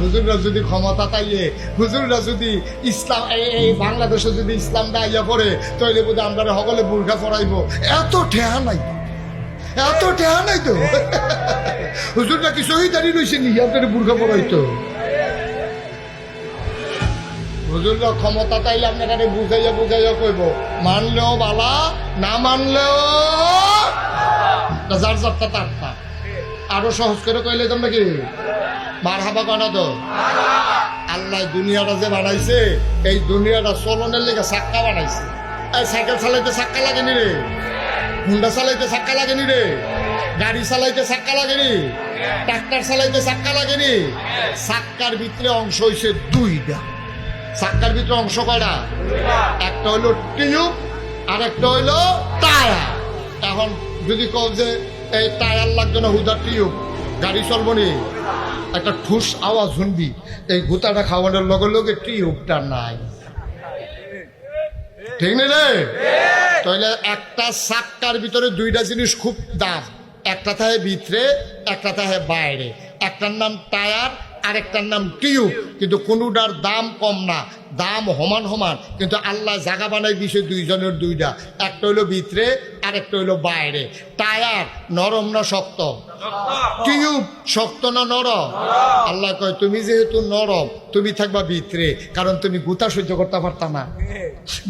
হুজুররা যদি ক্ষমতা তাইয়ে, হুজুররা যদি ইসলাম এই বাংলাদেশে যদি ইসলামটা আইয়া পড়ে, তাইলে বোধ আমরা সকলে বুরখা পরাইব। এত ঠেহা নাই, এত ঠেহা নাই তো। হুজুররা কি শহীদারি রয়েছে নি আপনার বুরখা পরাইতো? হুজুররা ক্ষমতা তাইলে আপনাকে বুঝাইয়া বুঝাইয়া কইব, মানলেও বালা, না মানলেও যার যারটা তারটা। আরো সহজ করে কইলে তোমরা কি মার হাবা কানা তো। আল্লাহ দুনিয়াটা যে বানাইছে, এই দুনিয়াটা চলনের লেগে চাক্কা বানাইছে। এই সাইকেল চালাইতে চাক্কা লাগেনি রে, হুন্ডা চালাইতে চাক্কা লাগেনি রে, গাড়ি চালাইতে চাক্কা লাগেনি, ট্রাক্টর চালাইতে চাক্কা লাগেনি। চাক্কার ভিতরে অংশ হইছে দুইটা। চাক্কার ভিতরে অংশ কয়টা? একটা হইলো টিউব আর একটা হইলো টায়ার। এখন যদি কও যে এই টায়ার লাগবে না, হুদা টিউব, গাড়ি চলবো নি, একটা ঠুস আওয়াজ শুনবি, এই গুতাটা খাওয়ানোর লগে লগে টিউবটা নাই। ঠিক নেই রে? তাহলে একটা চাক্কার ভিতরে দুইটা জিনিস খুব দাম, একটা থাকে ভিতরে, একটা থাকে বাইরে। একটার নাম টায়ার আর একটার নাম টিউব, কিন্তু কোনোটার দাম কম না, দাম সমান সমান। কিন্তু আল্লাহ জায়গা বানাই দিছে দুইজনের দুইটা, একটা হইলো ভিতরে আর একটা হইলো বাইরে। টায়ার নরম না শক্ত? টিউব শক্ত না নরম? আল্লাহ কয় তুমি যেহেতু নরম, তুমি থাকবা ভিতরে, কারণ তুমি গুতা সহ্য করতে পারতা না।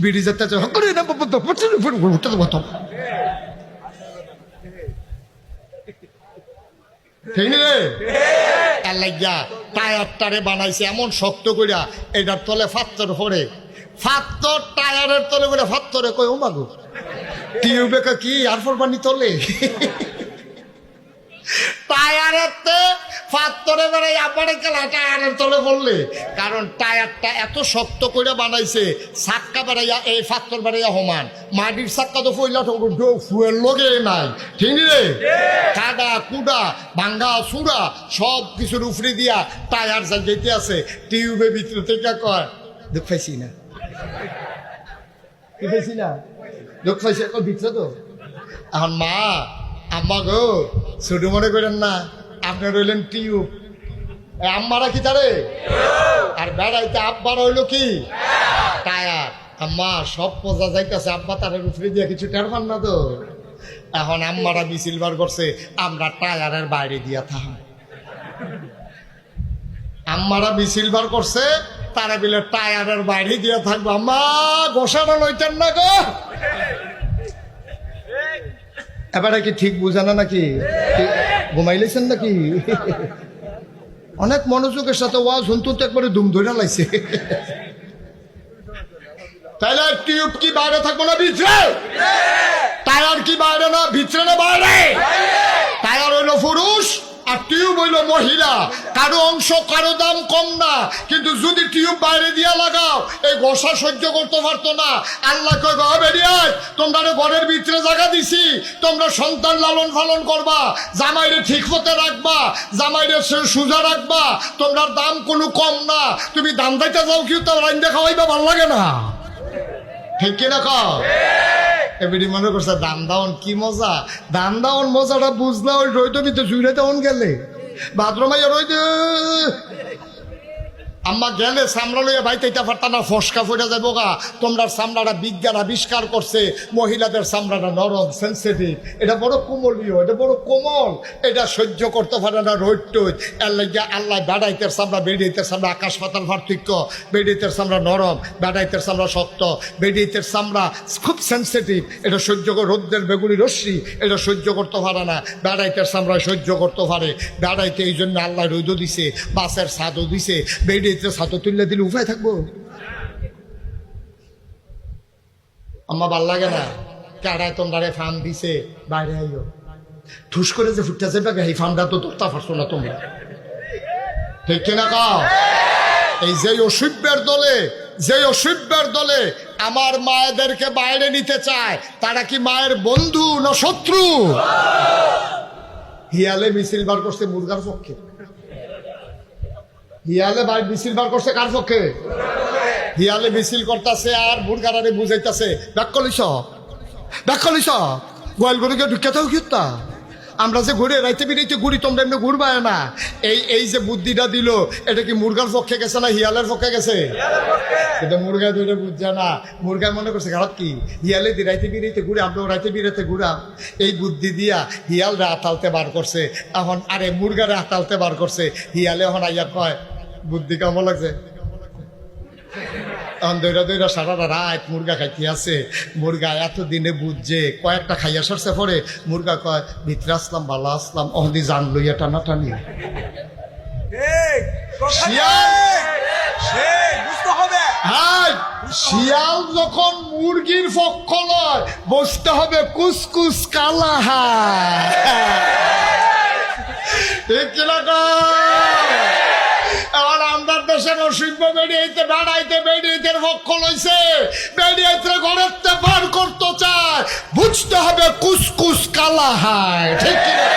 বিড়ি যেতে ঠিক রে? আল্লাহ টায়ারটারে বানাইছে এমন শক্ত কইরা, এটার তলে ফাত্তর পড়ে, ফাত্তর টায়ারের তলে বলে ফাত্তরে কই ও মাগো, টিউবে কি আর ফরবানি তলে টায়ারের ফাত্তরে বেড়াই আপারে খেলা টায়ারের তলে পড়লে। কারণ টায়ারটা এত শক্ত করে বানাইছে, চাক্কা বেড়াইয়া এই ফাত্তর বেড়াইয়া সমান। মাটির চাক্কা তো ফইলা ফুয়ের লগে নাই। ঠিক রে? কাদা কুডা ভাঙ্গা চূড়া সব কিছুর উফরি দিয়া টায়ার যা যেতে আছে। টিউবের ভিতরে থেকে কয় দুঃখ পাইছি না, কি পাইছি না, দুঃখ পাইছি ভিতরে তো। এখন মা আম্মা গো ছোট মনে করেন না, আপনার রইলেন টিউব, আম্মারা কি তারে, আর বেড়াইতে আব্বার হইলো কি টায়ার। আম্মা সব পচা যাইতেছে, আব্বা তারের উপরে দিয়ে কিছু টের পান না তো। এখন আম্মারা মিছিল বার করছে, আমরা টায়ারের বাইরে দিয়া থাম। আম্মারা মিছিল বার করছে, তারা বিলে টায়ারের বাইরে দিয়া থাকবো। আম্মা গোসানো লইতেন না গো। এবারে কি ঠিক বুঝানো নাকি? ঘুমাইলেছেন নাকি? অনেক মনোযোগের সাথে ওয়াজ শুনতো তো একবারে দুম ধরে লাইছে। তাহলে টিউব কি বাইরে থাকবো না ভিতরে? টায়ার কি বাইরে না ভিতরে না বাইরে? টায়ার হইলো পুরুষ আর টিউব হইলো মহিলা। কারো অংশ কারো দাম কম না, কিন্তু যদি টিউব বাইরে দিয়া লাগাও, এই গোসা সহ্য করতে পারতো না। আল্লাহ কয় গো বেরিয়ে তোমরা ঘরের ভিতরে জায়গা দিছি, তোমরা সন্তান লালন পালন করবা, জামাইরে ঠিক মতে রাখবা, জামাইরে সোজা রাখবা, তোমরা দাম কোনো কম না। তুমি দাম দাইতে যাও, কেউ তো রাইন্দা খাওয়াইবা, ভাল লাগে না। ঠিক কিনা কও? এবারে মনে করছে দান দাওন কি মজা, দান দাওন মজাটা বুঝলা ওই রইতো ভিতরে জুড়ে তেমন গেলে বাথরুমাইয়া রইতে আম্মা গেলে চামড়া লইয়া বাইতে পারতা না, ফসকা ফুটে যাবো গা। তোমরা চামড়াটা বিজ্ঞান আবিষ্কার করছে, মহিলাদের চামড়াটা নরম সেন্সিটিভ, এটা বড় কোমলীয়, এটা বড় কোমল, এটা সহ্য করতে পারে না রোদ টোদ। এর লাগে আল্লাহ বেড়াইতের চামড়া বেড়াইতের চামড়া আকাশ পাতাল পার্থক্য। বেড়াইতের চামড়া নরম, বেড়াইতের চামড়া শক্ত। বেড়াইতের চামড়া খুব সেন্সিটিভ, এটা সহ্য করে, রোদ্রের বেগুনি রশ্মি এটা সহ্য করতে পারে না, বেড়াইতের চামড়া সহ্য করতে পারে। বেড়াইতে এই জন্য আল্লাহ রোদও দিছে, বাসের ছাদও দিছে। বেড়ে ছাতো তুললে দিলে উপায় থাকবো? আম্মা ভাল লাগে না, কারায় তোমরা ফান দিছে, বাইরে আইও ঠুস করে যে ফুটতে যাবে, এই ফানটা তো ধরতে পারছো না তোমরা। ঠিক কিনা কাও? এই যে অসভ্যের দলে, যে অসভ্যের দলে আমার মায়েদেরকে বাইরে নিতে চায়, তারা কি মায়ের বন্ধু না শত্রু? হিয়ালে মিছিল বার করছে মুরগার পক্ষে, হিয়ালে মিছিল বার করছে কার পক্ষে? হিয়ালে মিছিল করতেছে আর মুরগারে বুঝাইতেছে ব্যাক কলিস গোয়াল গরুকে ঢুকে থাও কিতা আমরা যে ঘুরে রাইতে বিরাইতে ঘুরি তোমরা এমনি ঘুরবায় না। এই যে বুদ্ধিটা দিল এটা কি মুরগার পক্ষে গেছে না হিয়ালের পক্ষে গেছে? কিন্তু মুরগা দুইটা বুঝছে না। মুরগা মনে করছে খারাপ কি হিয়ালে রাইতে বিরাইতে ঘুরে আমরাও রাইতে বিরাইতে ঘুরাম। এই বুদ্ধি দিয়া হিয়ালরা আতালতে বার করছে। এখন আরে মুরগারে আতালতে বার করছে। হিয়ালে এখন আইয়া কয় বুদ্ধি কেমন লাগছে? এখন দৈরা দৈরা সারা রাত মুরগা খাইতে আছে। মুরগা এতদিনে বুঝছে, কয়েকটা খাইয়া সরছে পরে মুরগা কয় ভিতরে আসলাম ভালো আসলাম, অহদি জান লইয়া টানাটানি। শিয়াল যখন মুরগির পক্ষ লয় বসতে হবে কুসকুস কালা। ঠিক কিনা? এবার আমরা দেশের অসভ্য বেরিয়েতে বেড়াইতে বেরিয়েতের পক্ষ লইছে, বেরিয়েতে ঘরের পার করতে চায়, বুঝতে হবে কুসকুস কালা হায়। ঠিক কিনা?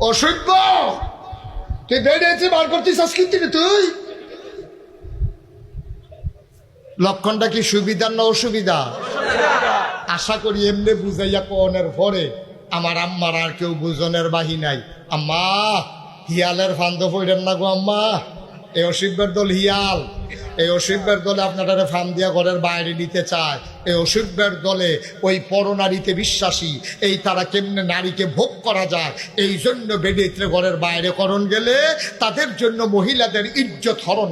অসভ্য তুই বেরিয়েছে বার করতিস কিন্তু তুই লক্ষণটা কি সুবিধার না অসুবিধা? আশা করি এমনি বুঝাইয়া কনের পরে আমার আম্মার আর কেউ বুঝনের বাহি নাই। আম্মা হিয়ালের ফান্দ পড়েন না গো আম্মা, এই অসভ্যের দল হিয়াল, এই অসভ্যের দলে আপনারা ফান দিয়া ঘরের বাইরে নিতে চায়। এই অসভ্যের দলে ওই পরনারীতে বিশ্বাসী, এই তারা কেমনে নারীকে ভোগ করা যায় এই জন্য বেডিত্রে ঘরের বাইরে করণ গেলে তাদের জন্য মহিলাদের ইজ্জত হরণ